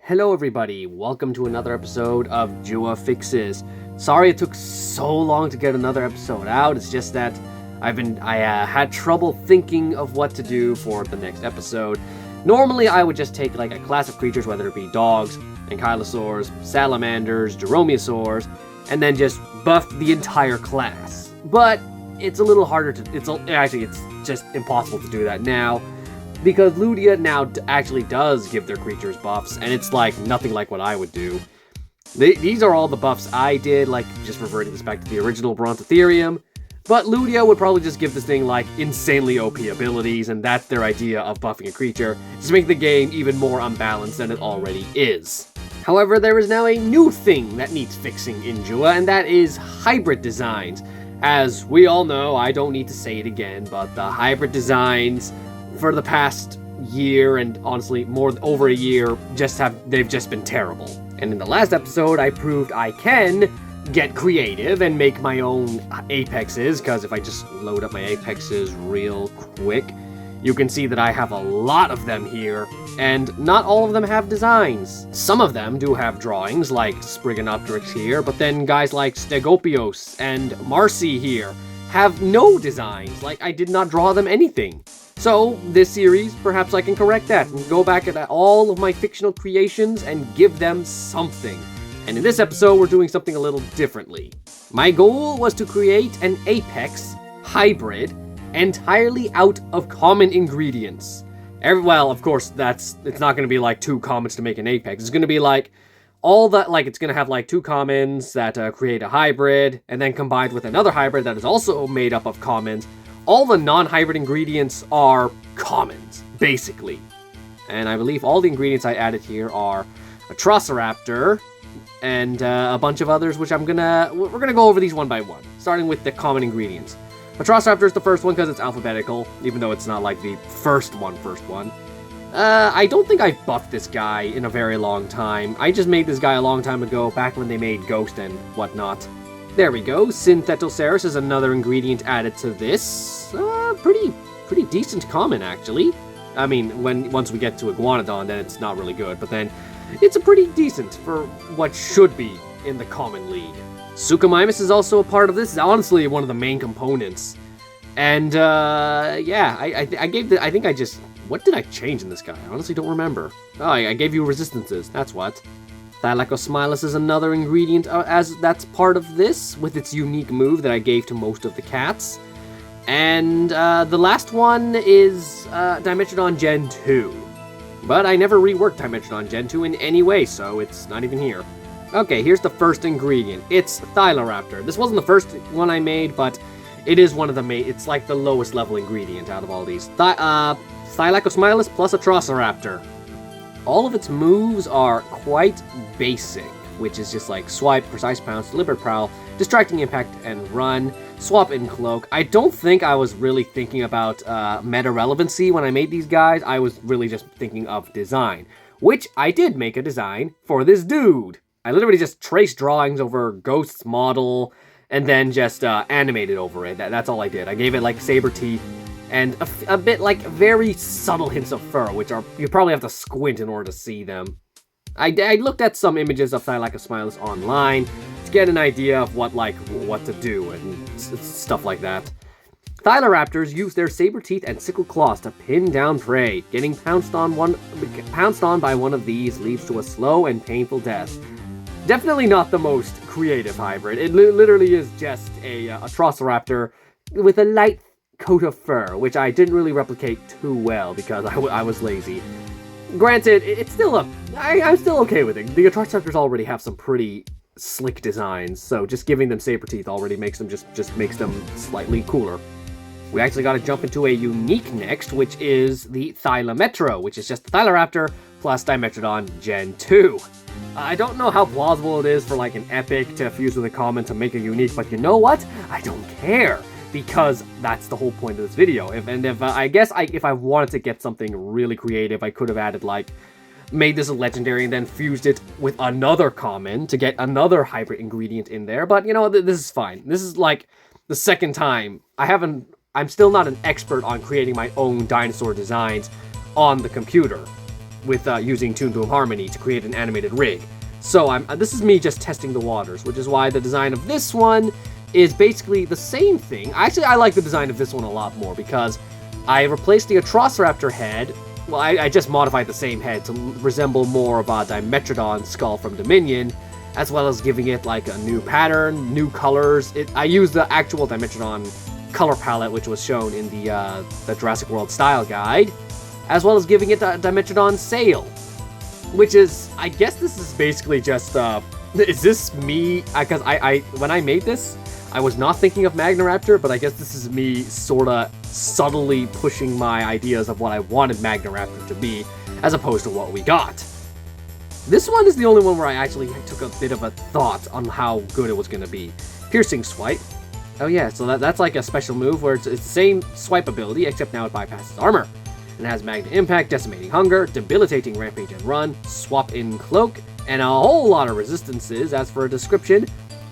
Hello everybody, welcome to another episode of JWA Fixes. Sorry it took so long to get another episode out, it's just that I had trouble thinking of what to do for the next episode. Normally I would just take like a class of creatures, whether it be dogs, ankylosaurs, salamanders, dromaeosaurs, and then just buff the entire class. But it's a little harder to, it's just impossible to do that now. Because Ludia now actually does give their creatures buffs, and it's like nothing like what I would do. These are all the buffs I did, like just reverting this back to the original Brontotherium. But Ludia would probably just give this thing like insanely OP abilities, and that's their idea of buffing a creature, to make the game even more unbalanced than it already is. However, there is now a new thing that needs fixing in JWA, and that is hybrid designs. As we all know, I don't need to say it again, but the hybrid designs for the past year, and honestly more over a year, they've just been terrible. And in the last episode, I proved I can get creative and make my own apexes, because if I just load up my apexes real quick, you can see that I have a lot of them here, and not all of them have designs. Some of them do have drawings, like Sprigonopteryx here, but then guys like Stegopios and Marcy here have no designs, like I did not draw them anything. So, this series, perhaps I can correct that and go back at all of my fictional creations and give them something. And in this episode, we're doing something a little differently. My goal was to create an apex hybrid entirely out of common ingredients. Well, of course, it's not going to be like 2 commons to make an apex. It's going to be like all that, like it's going to have like 2 commons that create a hybrid, and then combined with another hybrid that is also made up of commons. All the non-hybrid ingredients are commons, basically. And I believe all the ingredients I added here are a Troceraptor and a bunch of others, which we're gonna go over these one by one, starting with the common ingredients. A Troceraptor is the first one because it's alphabetical, even though it's not like the first one. I don't think I've buffed this guy in a very long time. I just made this guy a long time ago, back when they made Ghost and whatnot. There we go. Synthetoceras is another ingredient added to this. Pretty decent common, actually. I mean, once we get to Iguanodon, then it's not really good, but then it's a pretty decent for what should be in the common league. Suchomimus is also a part of this. It's honestly one of the main components. And yeah, what did I change in this guy? I honestly don't remember. Oh, I gave you resistances. That's what. Thylacosmilus is another ingredient as that's part of this, with its unique move that I gave to most of the cats. And the last one is Dimetrodon Gen 2. But I never reworked Dimetrodon Gen 2 in any way, so it's not even here. Okay, here's the first ingredient. It's Thyloraptor. This wasn't the first one I made, but it is one of the main. It's like the lowest level ingredient out of all these. Thylacosmilus plus a Troceraptor. All of its moves are quite basic, which is just like Swipe, Precise Pounce, Deliberate Prowl, Distracting Impact, and Run, Swap and Cloak. I don't think I was really thinking about meta relevancy when I made these guys. I was really just thinking of design, which I did make a design for this dude. I literally just traced drawings over Ghost's model and then just animated over it. That's all I did. I gave it like saber teeth and a bit like very subtle hints of fur, which you probably have to squint in order to see them. I looked at some images of Thylacosmilus online to get an idea of what to do and stuff like that. Thyloraptors use their saber teeth and sickle claws to pin down prey. Getting pounced on by one of these leads to a slow and painful death. Definitely not the most creative hybrid. It literally is just a Troceraptor with a light coat of fur, which I didn't really replicate too well because I was lazy. Granted, it's still I'm still okay with it. The Troceraptors already have some pretty slick designs, so just giving them saber teeth already makes them just makes them slightly cooler. We actually got to jump into a unique next, which is the Thylametro, which is just the Thyloraptor plus Dimetrodon Gen 2. I don't know how plausible it is for like an epic to fuse with a common to make a unique, but you know what? I don't care, because that's the whole point of this video. If I wanted to get something really creative, I could have added made this a legendary and then fused it with another common to get another hybrid ingredient in there. But you know, this is fine. This is like the second time. I'm still not an expert on creating my own dinosaur designs on the computer. with using Toon Boom Harmony to create an animated rig. So this is me just testing the waters, which is why the design of this one is basically the same thing. Actually, I like the design of this one a lot more because I replaced the Atrociraptor head. Well, I just modified the same head to resemble more of a Dimetrodon skull from Dominion, as well as giving it like a new pattern, new colors. I used the actual Dimetrodon color palette, which was shown in the Jurassic World style guide, as well as giving it the Dimetrodon sail, which is, I guess this is basically just, is this me? Because when I made this, I was not thinking of Magnoraptor, but I guess this is me sorta subtly pushing my ideas of what I wanted Magnoraptor to be, as opposed to what we got. This one is the only one where I actually took a bit of a thought on how good it was going to be. Piercing Swipe. Oh yeah, so that's like a special move where it's the same swipe ability, except now it bypasses armor. And it has Magnet Impact, Decimating Hunger, Debilitating Rampage and Run, Swap in Cloak, and a whole lot of resistances. As for a description,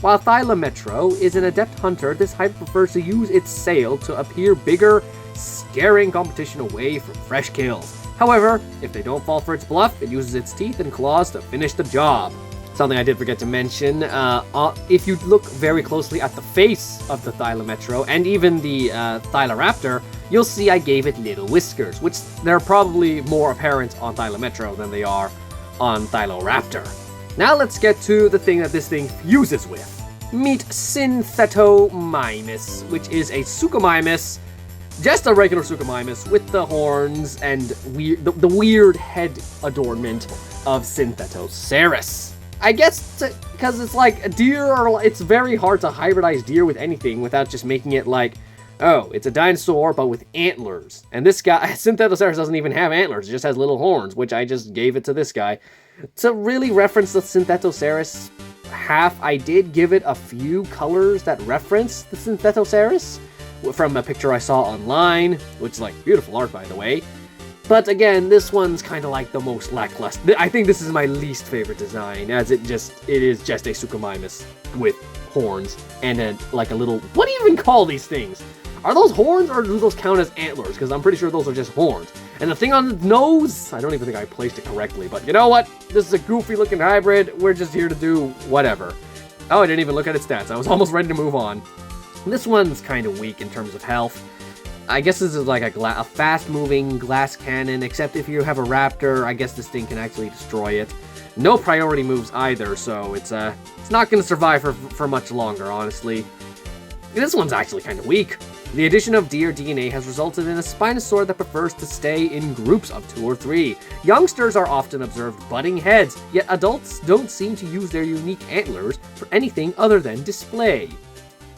while Thylametro is an adept hunter, this hype prefers to use its sail to appear bigger, scaring competition away from fresh kills. However, if they don't fall for its bluff, it uses its teeth and claws to finish the job. Something I did forget to mention, if you look very closely at the face of the Thylametro and even the Thyloraptor, you'll see I gave it little whiskers, which they're probably more apparent on Thylametro than they are on Thyloraptor. Now let's get to the thing that this thing fuses with. Meet Synthetomimus, which is a Suchomimus, just a regular Suchomimus with the horns and the weird head adornment of Synthetoceras. I guess because it's like a deer, or it's very hard to hybridize deer with anything without just making it like, oh, it's a dinosaur but with antlers. And this guy, Synthetoceras, doesn't even have antlers, it just has little horns, which I just gave it to this guy. To really reference the Synthetoceras half, I did give it a few colors that reference the Synthetoceras from a picture I saw online, which is like beautiful art, by the way. But again, this one's kind of like the most lackluster. I think this is my least favorite design, as it is just a Suchomimus with horns and like a little, what do you even call these things? Are those horns or do those count as antlers? Because I'm pretty sure those are just horns. And the thing on the nose, I don't even think I placed it correctly, but you know what? This is a goofy looking hybrid. We're just here to do whatever. Oh, I didn't even look at its stats. I was almost ready to move on. This one's kind of weak in terms of health. I guess this is like a fast-moving glass cannon, except if you have a raptor, I guess this thing can actually destroy it. No priority moves either, so it's not going to survive for much longer, honestly. This one's actually kind of weak. The addition of deer DNA has resulted in a Spinosaur that prefers to stay in groups of 2 or 3. Youngsters are often observed butting heads, yet adults don't seem to use their unique antlers for anything other than display.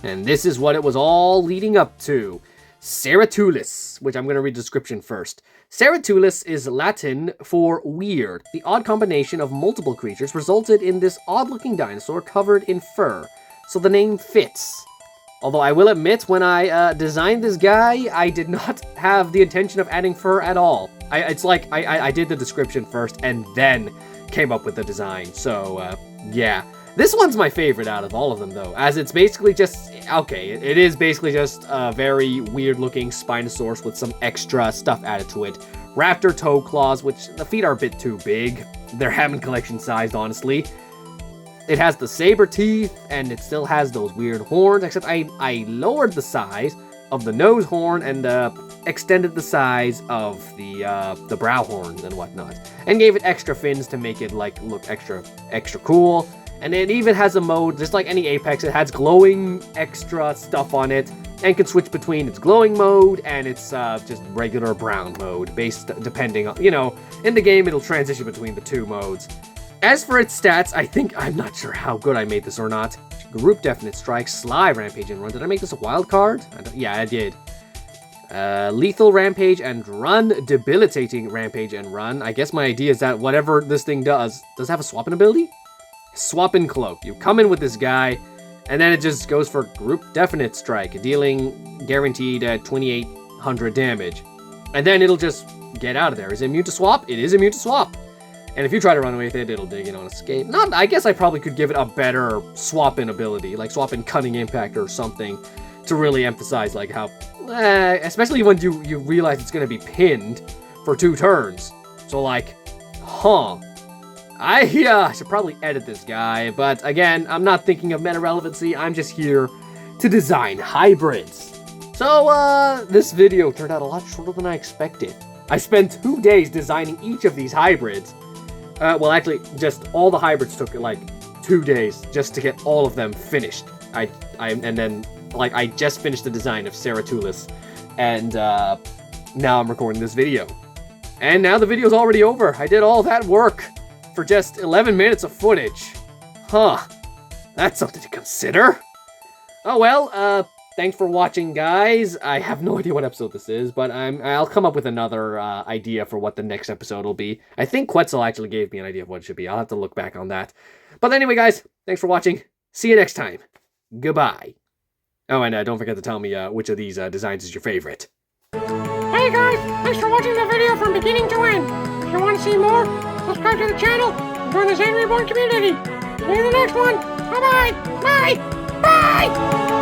And this is what it was all leading up to. Ceratulus, which I'm going to read the description first. Ceratulus is Latin for weird. The odd combination of multiple creatures resulted in this odd-looking dinosaur covered in fur, so the name fits. Although I will admit, when I designed this guy, I did not have the intention of adding fur at all. I did the description first and then came up with the design, so yeah. This one's my favorite out of all of them, though, as it's basically just, okay, it is basically just a very weird-looking Spinosaurus with some extra stuff added to it. Raptor toe claws, which the feet are a bit too big. They're Hammond collection-sized, honestly. It has the saber teeth, and it still has those weird horns, except I lowered the size of the nose horn and extended the size of the brow horns and whatnot, and gave it extra fins to make it like look extra cool. And it even has a mode, just like any Apex, it has glowing extra stuff on it, and can switch between its glowing mode and its just regular brown mode, depending on, in the game it'll transition between the 2 modes. As for its stats, I'm not sure how good I made this or not. Group Definite Strike, Sly, Rampage, and Run. Did I make this a wild card? Yeah, I did. Lethal Rampage and Run, Debilitating Rampage and Run. I guess my idea is that whatever this thing does it have a swapping ability? Swap in Cloak. You come in with this guy, and then it just goes for Group Definite Strike, dealing guaranteed at 2,800 damage. And then it'll just get out of there. Is it immune to swap? It is immune to swap. And if you try to run away with it, it'll dig in on escape. I guess I probably could give it a better swap-in ability, like swap-in Cunning Impact or something, to really emphasize like how, especially when you realize it's going to be pinned for 2 turns. So like, Huh. I should probably edit this guy, but again, I'm not thinking of meta relevancy. I'm just here to design hybrids. So, this video turned out a lot shorter than I expected. I spent 2 days designing each of these hybrids. Well, actually, just all the hybrids took like 2 days just to get all of them finished. And then I just finished the design of Ceratulus, and now I'm recording this video. And now the video's already over. I did all that work for just 11 minutes of footage. Huh. That's something to consider. Oh well, thanks for watching, guys. I have no idea what episode this is, but I'll come up with another idea for what the next episode will be. I think Quetzal actually gave me an idea of what it should be. I'll have to look back on that. But anyway, guys, thanks for watching. See you next time. Goodbye. Oh, and don't forget to tell me which of these designs is your favorite. Hey guys, thanks for watching the video from beginning to end. If you want to see more, subscribe to the channel and join the Zainreborn community. See you in the next one. Bye-bye. Bye. Bye.